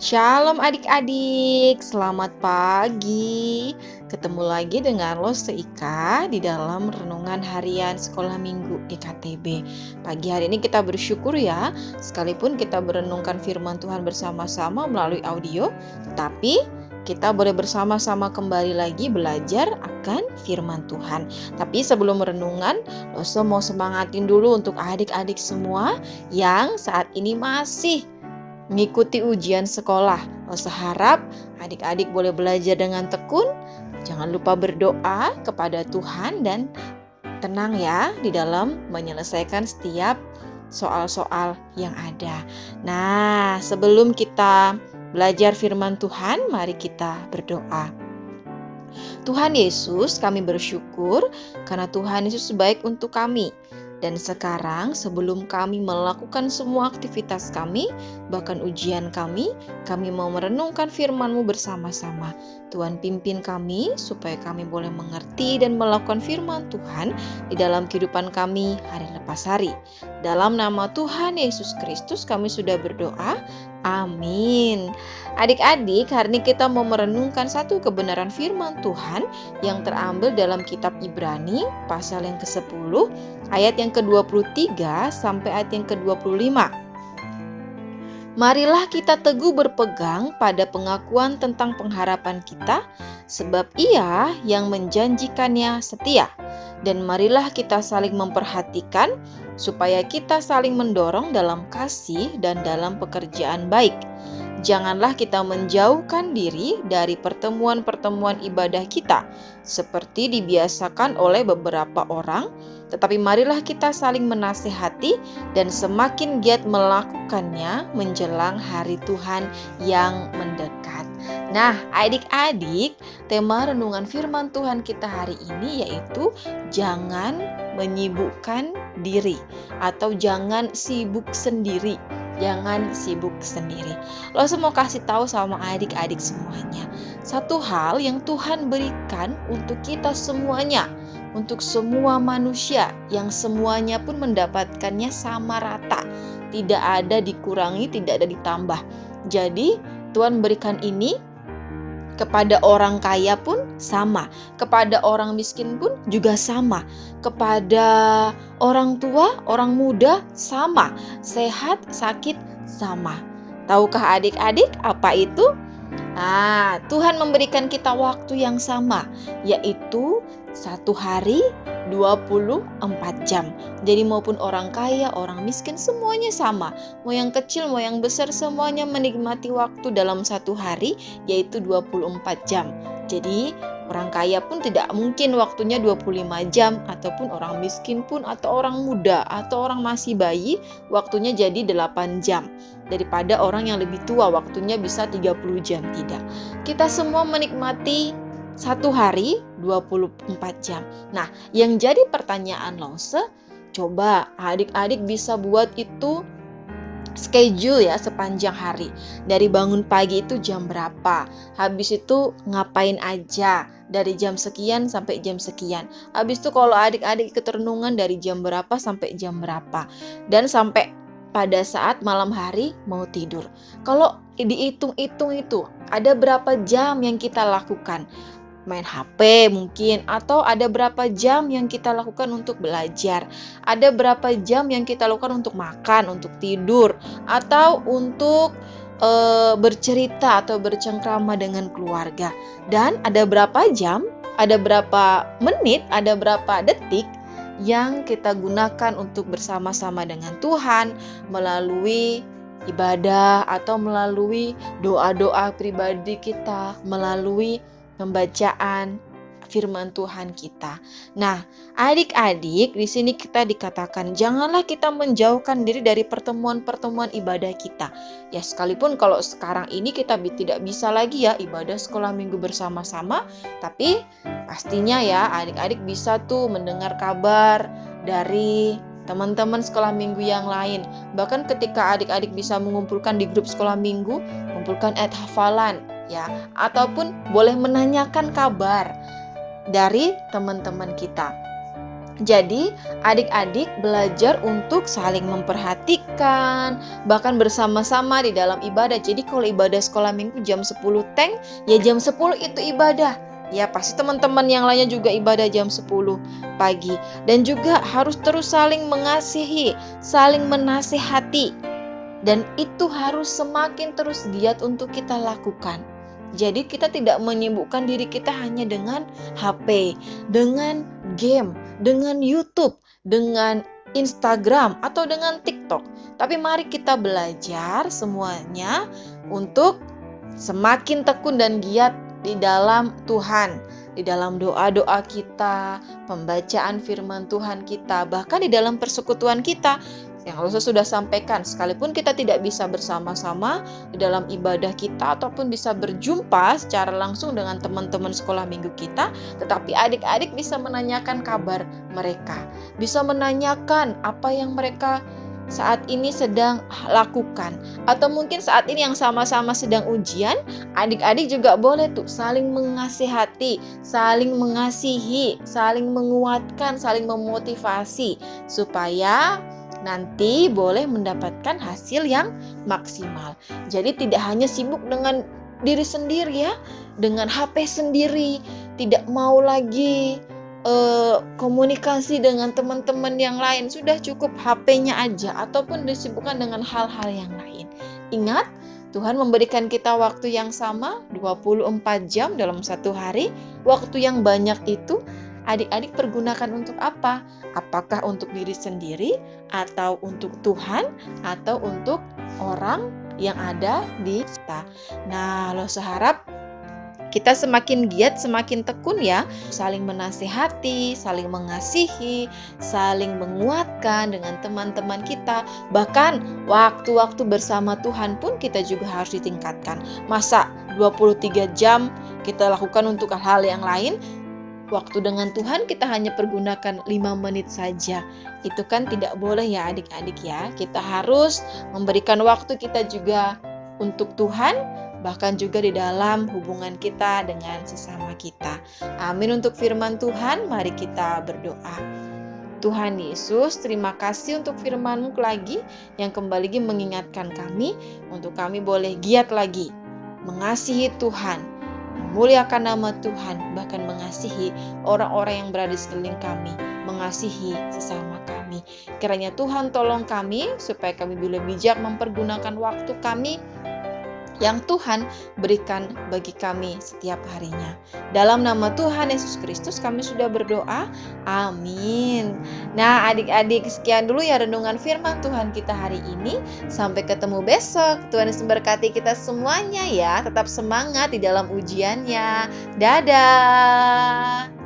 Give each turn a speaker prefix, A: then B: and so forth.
A: Shalom adik-adik, selamat pagi. Ketemu lagi dengan Lose Ika di dalam Renungan Harian Sekolah Minggu IKTB. Pagi hari ini kita bersyukur ya, sekalipun kita merenungkan firman Tuhan bersama-sama melalui audio, tetapi kita boleh bersama-sama kembali lagi belajar akan firman Tuhan. Tapi sebelum renungan, Lose mau semangatin dulu untuk adik-adik semua yang saat ini masih mengikuti ujian sekolah. Saya harap adik-adik boleh belajar dengan tekun. Jangan lupa berdoa kepada Tuhan dan tenang ya di dalam menyelesaikan setiap soal-soal yang ada. Nah, sebelum kita belajar firman Tuhan, mari kita berdoa. Tuhan Yesus, kami bersyukur karena Tuhan Yesus baik untuk kami. Dan sekarang sebelum kami melakukan semua aktivitas kami, bahkan ujian kami mau merenungkan firman-Mu bersama-sama. Tuhan pimpin kami supaya kami boleh mengerti dan melakukan firman Tuhan di dalam kehidupan kami hari lepas hari. Dalam nama Tuhan Yesus Kristus kami sudah berdoa. Amin. Adik-adik, hari ini kita mau merenungkan satu kebenaran firman Tuhan yang terambil dalam kitab Ibrani pasal yang ke-10 ayat yang ke-23 sampai ayat yang ke-25. Marilah kita teguh berpegang pada pengakuan tentang pengharapan kita, sebab Ia yang menjanjikannya setia. Dan marilah kita saling memperhatikan, supaya kita saling mendorong dalam kasih dan dalam pekerjaan baik. Janganlah kita menjauhkan diri dari pertemuan-pertemuan ibadah kita, seperti dibiasakan oleh beberapa orang, tetapi marilah kita saling menasihati dan semakin giat melakukannya menjelang hari Tuhan yang mendekat. Nah, adik-adik, tema renungan firman Tuhan kita hari ini yaitu jangan menyibukkan diri atau jangan sibuk sendiri. Jangan sibuk sendiri. Lo mau kasih tahu sama adik-adik semuanya. Satu hal yang Tuhan berikan untuk kita semuanya, untuk semua manusia, yang semuanya pun mendapatkannya sama rata. Tidak ada dikurangi, tidak ada ditambah. Jadi Tuhan berikan ini kepada orang kaya pun sama, kepada orang miskin pun juga sama, kepada orang tua, orang muda sama, sehat, sakit sama. Tahukah adik-adik apa itu? Tuhan memberikan kita waktu yang sama, yaitu satu hari 24 jam. Jadi maupun orang kaya, orang miskin semuanya sama. Mau yang kecil, mau yang besar semuanya menikmati waktu dalam satu hari yaitu 24 jam. Jadi orang kaya pun tidak mungkin waktunya 25 jam ataupun orang miskin pun atau orang muda atau orang masih bayi waktunya jadi 8 jam. Daripada orang yang lebih tua waktunya bisa 30 jam. Tidak. Kita semua menikmati satu hari 24 jam. Nah, yang jadi pertanyaan Lose, coba adik-adik bisa buat itu schedule ya sepanjang hari. Dari bangun pagi itu jam berapa, habis itu ngapain aja, dari jam sekian sampai jam sekian. Habis itu kalau adik-adik ikut renungan dari jam berapa sampai jam berapa. Dan sampai pada saat malam hari mau tidur. Kalau dihitung-hitung itu, ada berapa jam yang kita lakukan? Main HP mungkin, atau ada berapa jam yang kita lakukan untuk belajar, ada berapa jam yang kita lakukan untuk makan, untuk tidur, atau untuk bercerita atau bercengkrama dengan keluarga. Dan ada berapa jam, ada berapa menit, ada berapa detik yang kita gunakan untuk bersama-sama dengan Tuhan melalui ibadah atau melalui doa-doa pribadi kita, melalui pembacaan firman Tuhan kita. Nah, adik-adik, di sini kita dikatakan janganlah kita menjauhkan diri dari pertemuan-pertemuan ibadah kita. Ya, sekalipun kalau sekarang ini kita tidak bisa lagi ya ibadah sekolah minggu bersama-sama, tapi pastinya ya adik-adik bisa tuh mendengar kabar dari teman-teman sekolah minggu yang lain. Bahkan ketika adik-adik bisa mengumpulkan di grup sekolah minggu, mengumpulkan ayat hafalan, ya, ataupun boleh menanyakan kabar dari teman-teman kita. Jadi, adik-adik belajar untuk saling memperhatikan, bahkan bersama-sama di dalam ibadah. Jadi, kalau ibadah sekolah minggu jam 10 teng, ya jam 10 itu ibadah. Ya, pasti teman-teman yang lainnya juga ibadah jam 10 pagi. Dan juga harus terus saling mengasihi, saling menasihati. Dan itu harus semakin terus giat untuk kita lakukan. Jadi kita tidak menyibukkan diri kita hanya dengan HP, dengan game, dengan YouTube, dengan Instagram, atau dengan TikTok. Tapi mari kita belajar semuanya untuk semakin tekun dan giat di dalam Tuhan, di dalam doa-doa kita, pembacaan firman Tuhan kita, bahkan di dalam persekutuan kita. Yang Rosa sudah sampaikan, sekalipun kita tidak bisa bersama-sama di dalam ibadah kita ataupun bisa berjumpa secara langsung dengan teman-teman sekolah minggu kita, tetapi adik-adik bisa menanyakan kabar mereka, bisa menanyakan apa yang mereka saat ini sedang lakukan, atau mungkin saat ini yang sama-sama sedang ujian, adik-adik juga boleh tuh saling mengasihati, saling mengasihi, saling menguatkan, saling memotivasi supaya nanti boleh mendapatkan hasil yang maksimal. Jadi tidak hanya sibuk dengan diri sendiri ya, dengan HP sendiri, tidak mau lagi komunikasi dengan teman-teman yang lain, sudah cukup HP-nya aja ataupun disibukkan dengan hal-hal yang lain. Ingat, Tuhan memberikan kita waktu yang sama 24 jam dalam satu hari. Waktu yang banyak itu adik-adik pergunakan untuk apa? Apakah untuk diri sendiri, atau untuk Tuhan, atau untuk orang yang ada di kita? Nah, Rosa harap kita semakin giat, semakin tekun ya, saling menasihati, saling mengasihi, saling menguatkan dengan teman-teman kita. Bahkan waktu-waktu bersama Tuhan pun kita juga harus ditingkatkan. Masa 23 jam kita lakukan untuk hal-hal yang lain? Waktu dengan Tuhan kita hanya pergunakan 5 menit saja. Itu kan tidak boleh ya adik-adik ya. Kita harus memberikan waktu kita juga untuk Tuhan, bahkan juga di dalam hubungan kita dengan sesama kita. Amin untuk firman Tuhan, mari kita berdoa. Tuhan Yesus, terima kasih untuk firman-Mu lagi yang kembali lagi mengingatkan kami untuk kami boleh giat lagi mengasihi Tuhan, memuliakan nama Tuhan, bahkan mengasihi orang-orang yang berada di sekeliling kami, mengasihi sesama kami. Kiranya Tuhan tolong kami supaya kami boleh bijak mempergunakan waktu kami yang Tuhan berikan bagi kami setiap harinya. Dalam nama Tuhan Yesus Kristus kami sudah berdoa. Amin. Nah, adik-adik, sekian dulu ya renungan firman Tuhan kita hari ini. Sampai ketemu besok. Tuhan Yesus memberkati kita semuanya ya. Tetap semangat di dalam ujiannya. Dadah.